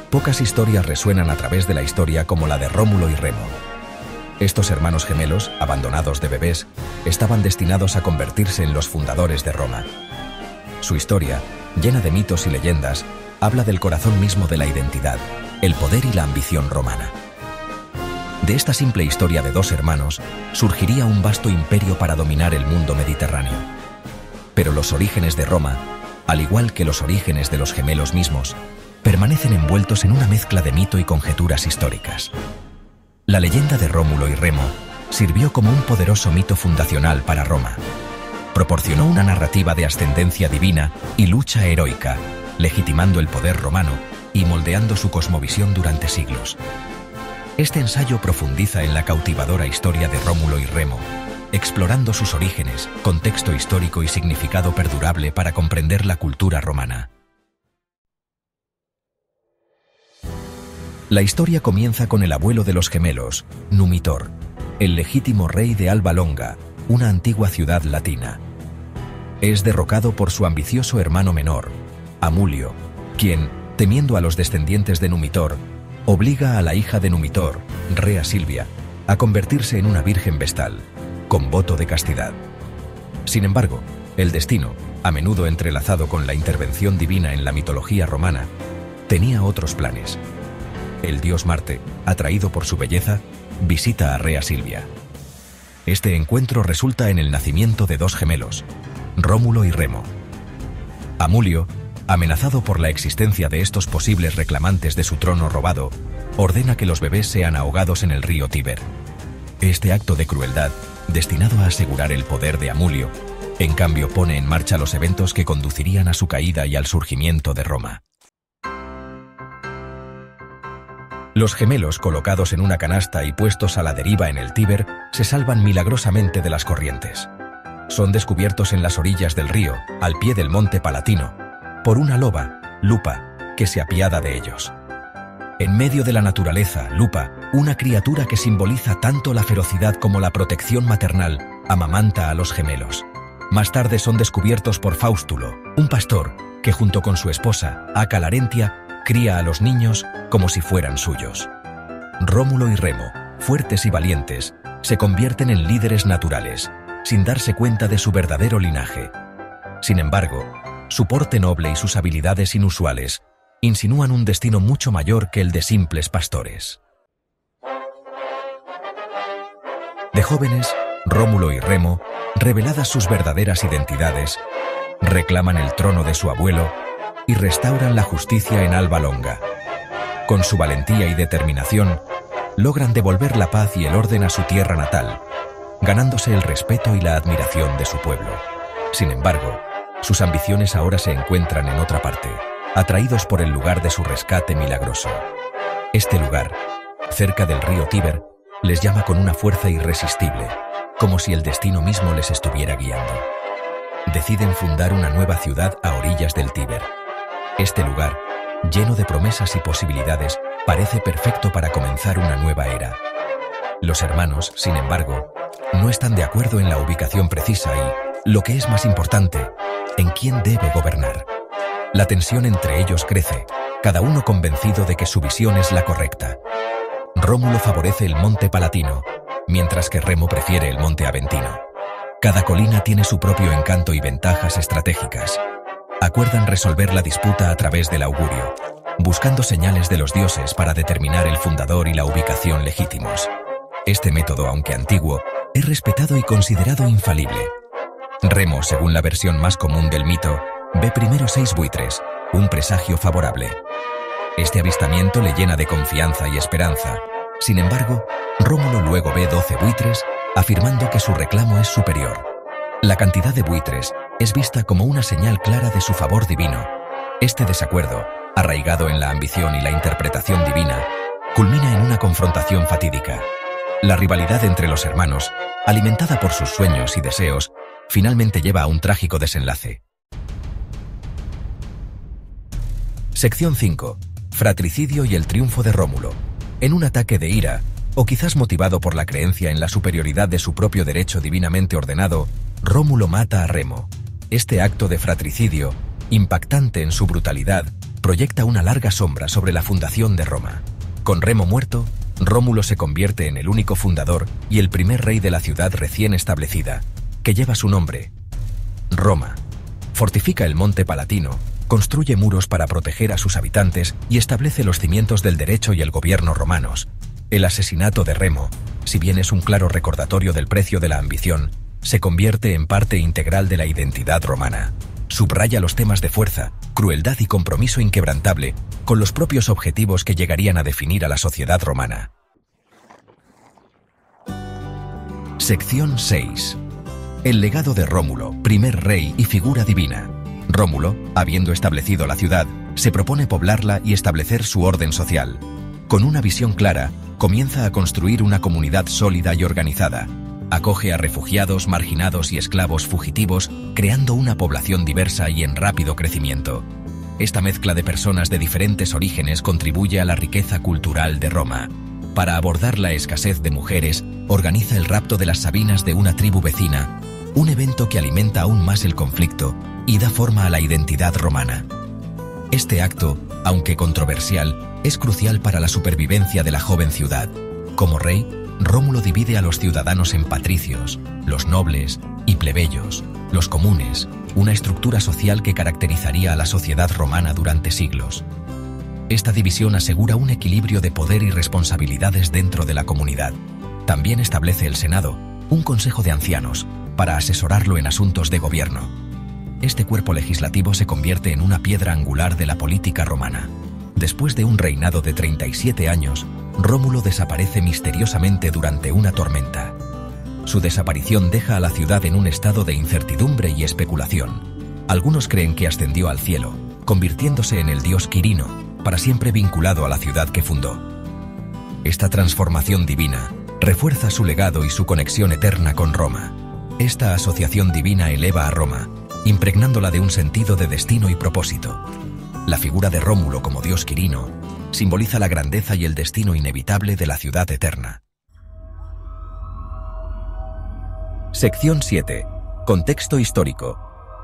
Pocas historias resuenan a través de la historia como la de Rómulo y Remo. Estos hermanos gemelos, abandonados de bebés, estaban destinados a convertirse en los fundadores de Roma. Su historia, llena de mitos y leyendas, habla del corazón mismo de la identidad, el poder y la ambición romana. De esta simple historia de dos hermanos, surgiría un vasto imperio para dominar el mundo mediterráneo. Pero los orígenes de Roma, al igual que los orígenes de los gemelos mismos, permanecen envueltos en una mezcla de mito y conjeturas históricas. La leyenda de Rómulo y Remo sirvió como un poderoso mito fundacional para Roma. Proporcionó una narrativa de ascendencia divina y lucha heroica, legitimando el poder romano y moldeando su cosmovisión durante siglos. Este ensayo profundiza en la cautivadora historia de Rómulo y Remo, explorando sus orígenes, contexto histórico y significado perdurable para comprender la cultura romana. La historia comienza con el abuelo de los gemelos, Numitor, el legítimo rey de Alba Longa, una antigua ciudad latina. Es derrocado por su ambicioso hermano menor, Amulio, quien, temiendo a los descendientes de Numitor, obliga a la hija de Numitor, Rea Silvia, a convertirse en una virgen vestal, con voto de castidad. Sin embargo, el destino, a menudo entrelazado con la intervención divina en la mitología romana, tenía otros planes. El dios Marte, atraído por su belleza, visita a Rea Silvia. Este encuentro resulta en el nacimiento de dos gemelos, Rómulo y Remo. Amulio, amenazado por la existencia de estos posibles reclamantes de su trono robado, ordena que los bebés sean ahogados en el río Tíber. Este acto de crueldad, destinado a asegurar el poder de Amulio, en cambio pone en marcha los eventos que conducirían a su caída y al surgimiento de Roma. Los gemelos, colocados en una canasta y puestos a la deriva en el Tíber, se salvan milagrosamente de las corrientes. Son descubiertos en las orillas del río, al pie del monte Palatino, por una loba, Lupa, que se apiada de ellos. En medio de la naturaleza, Lupa, una criatura que simboliza tanto la ferocidad como la protección maternal, amamanta a los gemelos. Más tarde son descubiertos por Faustulo, un pastor que junto con su esposa, Aca Larentia, cría a los niños como si fueran suyos. Rómulo y Remo, fuertes y valientes, se convierten en líderes naturales, sin darse cuenta de su verdadero linaje. Sin embargo, su porte noble y sus habilidades inusuales insinúan un destino mucho mayor que el de simples pastores. De jóvenes, Rómulo y Remo, reveladas sus verdaderas identidades, reclaman el trono de su abuelo y restauran la justicia en Alba Longa. Con su valentía y determinación, logran devolver la paz y el orden a su tierra natal, ganándose el respeto y la admiración de su pueblo. Sin embargo, sus ambiciones ahora se encuentran en otra parte, atraídos por el lugar de su rescate milagroso. Este lugar, cerca del río Tíber, les llama con una fuerza irresistible, como si el destino mismo les estuviera guiando. Deciden fundar una nueva ciudad a orillas del Tíber. Este lugar, lleno de promesas y posibilidades, parece perfecto para comenzar una nueva era. Los hermanos, sin embargo, no están de acuerdo en la ubicación precisa y, lo que es más importante, en quién debe gobernar. La tensión entre ellos crece, cada uno convencido de que su visión es la correcta. Rómulo favorece el monte Palatino, mientras que Remo prefiere el monte Aventino. Cada colina tiene su propio encanto y ventajas estratégicas. Acuerdan resolver la disputa a través del augurio, buscando señales de los dioses para determinar el fundador y la ubicación legítimos. Este método, aunque antiguo, es respetado y considerado infalible. Remo, según la versión más común del mito, ve primero 6 buitres, un presagio favorable. Este avistamiento le llena de confianza y esperanza. Sin embargo, Rómulo luego ve 12 buitres, afirmando que su reclamo es superior. La cantidad de buitres es vista como una señal clara de su favor divino. Este desacuerdo, arraigado en la ambición y la interpretación divina, culmina en una confrontación fatídica. La rivalidad entre los hermanos, alimentada por sus sueños y deseos, finalmente lleva a un trágico desenlace. Sección 5. Fratricidio y el triunfo de Rómulo. En un ataque de ira, o quizás motivado por la creencia en la superioridad de su propio derecho divinamente ordenado, Rómulo mata a Remo. Este acto de fratricidio, impactante en su brutalidad, proyecta una larga sombra sobre la fundación de Roma. Con Remo muerto, Rómulo se convierte en el único fundador y el primer rey de la ciudad recién establecida, que lleva su nombre, Roma. Fortifica el monte Palatino, construye muros para proteger a sus habitantes y establece los cimientos del derecho y el gobierno romanos. El asesinato de Remo, si bien es un claro recordatorio del precio de la ambición, se convierte en parte integral de la identidad romana. Subraya los temas de fuerza, crueldad y compromiso inquebrantable con los propios objetivos que llegarían a definir a la sociedad romana. Sección 6. El legado de Rómulo, primer rey y figura divina. Rómulo, habiendo establecido la ciudad, se propone poblarla y establecer su orden social. Con una visión clara, comienza a construir una comunidad sólida y organizada. Acoge a refugiados, marginados y esclavos fugitivos, creando una población diversa y en rápido crecimiento. Esta mezcla de personas de diferentes orígenes contribuye a la riqueza cultural de Roma. Para abordar la escasez de mujeres, organiza el rapto de las Sabinas de una tribu vecina, un evento que alimenta aún más el conflicto y da forma a la identidad romana. Este acto, aunque controversial, es crucial para la supervivencia de la joven ciudad. Como rey, Rómulo divide a los ciudadanos en patricios, los nobles y plebeyos, los comunes, una estructura social que caracterizaría a la sociedad romana durante siglos. Esta división asegura un equilibrio de poder y responsabilidades dentro de la comunidad. También establece el Senado, un consejo de ancianos, para asesorarlo en asuntos de gobierno. Este cuerpo legislativo se convierte en una piedra angular de la política romana. Después de un reinado de 37 años, Rómulo desaparece misteriosamente durante una tormenta. Su desaparición deja a la ciudad en un estado de incertidumbre y especulación. Algunos creen que ascendió al cielo, convirtiéndose en el dios Quirino, para siempre vinculado a la ciudad que fundó. Esta transformación divina refuerza su legado y su conexión eterna con Roma. Esta asociación divina eleva a Roma, impregnándola de un sentido de destino y propósito. La figura de Rómulo como dios Quirino simboliza la grandeza y el destino inevitable de la ciudad eterna. Sección 7. Contexto histórico.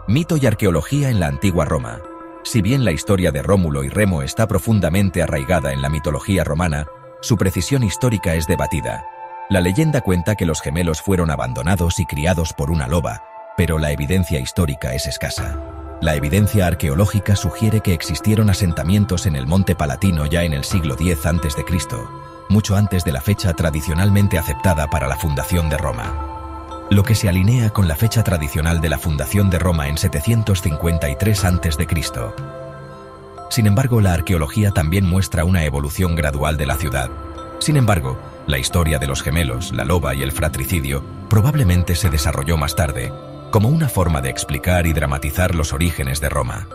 Mito y arqueología en la antigua Roma. Si bien la historia de Rómulo y Remo está profundamente arraigada en la mitología romana, su precisión histórica es debatida. La leyenda cuenta que los gemelos fueron abandonados y criados por una loba, pero la evidencia histórica es escasa. La evidencia arqueológica sugiere que existieron asentamientos en el monte Palatino ya en el siglo X a.C., mucho antes de la fecha tradicionalmente aceptada para la fundación de Roma, lo que se alinea con la fecha tradicional de la fundación de Roma en 753 a.C. Sin embargo, la arqueología también muestra una evolución gradual de la ciudad. Sin embargo, la historia de los gemelos, la loba y el fratricidio probablemente se desarrolló más tarde, como una forma de explicar y dramatizar los orígenes de Roma,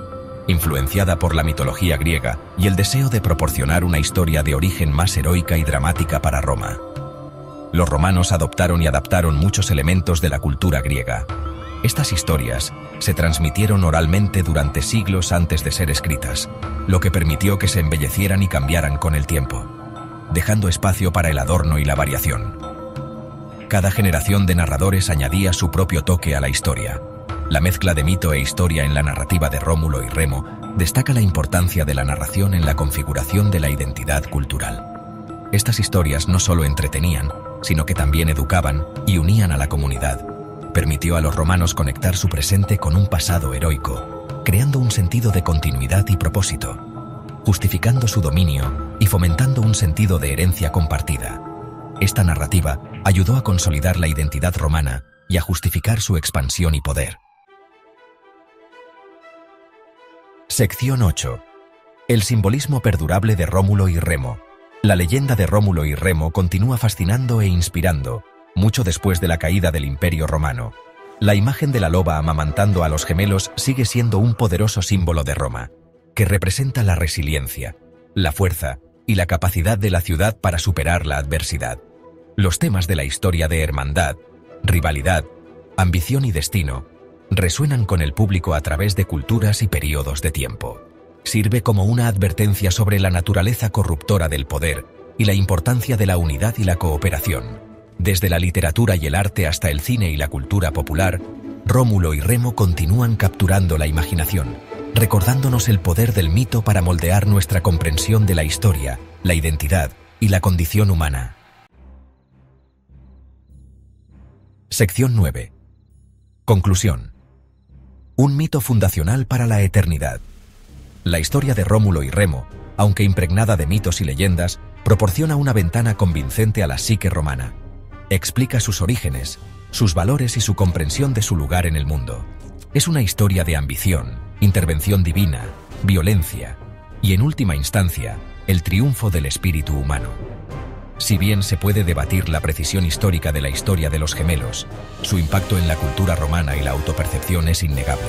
influenciada por la mitología griega y el deseo de proporcionar una historia de origen más heroica y dramática para Roma. Los romanos adoptaron y adaptaron muchos elementos de la cultura griega. Estas historias se transmitieron oralmente durante siglos antes de ser escritas, lo que permitió que se embellecieran y cambiaran con el tiempo, dejando espacio para el adorno y la variación. Cada generación de narradores añadía su propio toque a la historia. La mezcla de mito e historia en la narrativa de Rómulo y Remo destaca la importancia de la narración en la configuración de la identidad cultural. Estas historias no solo entretenían, sino que también educaban y unían a la comunidad. Permitió a los romanos conectar su presente con un pasado heroico, creando un sentido de continuidad y propósito, justificando su dominio y fomentando un sentido de herencia compartida. Esta narrativa ayudó a consolidar la identidad romana y a justificar su expansión y poder. Sección 8. El simbolismo perdurable de Rómulo y Remo. La leyenda de Rómulo y Remo continúa fascinando e inspirando, mucho después de la caída del Imperio Romano. La imagen de la loba amamantando a los gemelos sigue siendo un poderoso símbolo de Roma, que representa la resiliencia, la fuerza y la capacidad de la ciudad para superar la adversidad. Los temas de la historia de hermandad, rivalidad, ambición y destino resuenan con el público a través de culturas y períodos de tiempo. Sirve como una advertencia sobre la naturaleza corruptora del poder y la importancia de la unidad y la cooperación. Desde la literatura y el arte hasta el cine y la cultura popular, Rómulo y Remo continúan capturando la imaginación, recordándonos el poder del mito para moldear nuestra comprensión de la historia, la identidad y la condición humana. Sección 9. Conclusión. Un mito fundacional para la eternidad. La historia de Rómulo y Remo, aunque impregnada de mitos y leyendas, proporciona una ventana convincente a la psique romana. Explica sus orígenes, sus valores y su comprensión de su lugar en el mundo. Es una historia de ambición, intervención divina, violencia y, en última instancia, el triunfo del espíritu humano. Si bien se puede debatir la precisión histórica de la historia de los gemelos, su impacto en la cultura romana y la autopercepción es innegable.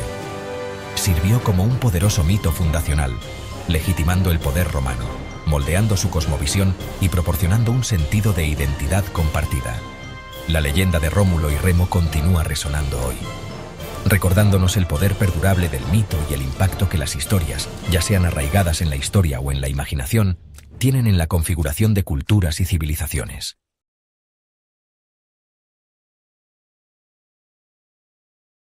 Sirvió como un poderoso mito fundacional, legitimando el poder romano, moldeando su cosmovisión y proporcionando un sentido de identidad compartida. La leyenda de Rómulo y Remo continúa resonando hoy, recordándonos el poder perdurable del mito y el impacto que las historias, ya sean arraigadas en la historia o en la imaginación, tienen en la configuración de culturas y civilizaciones.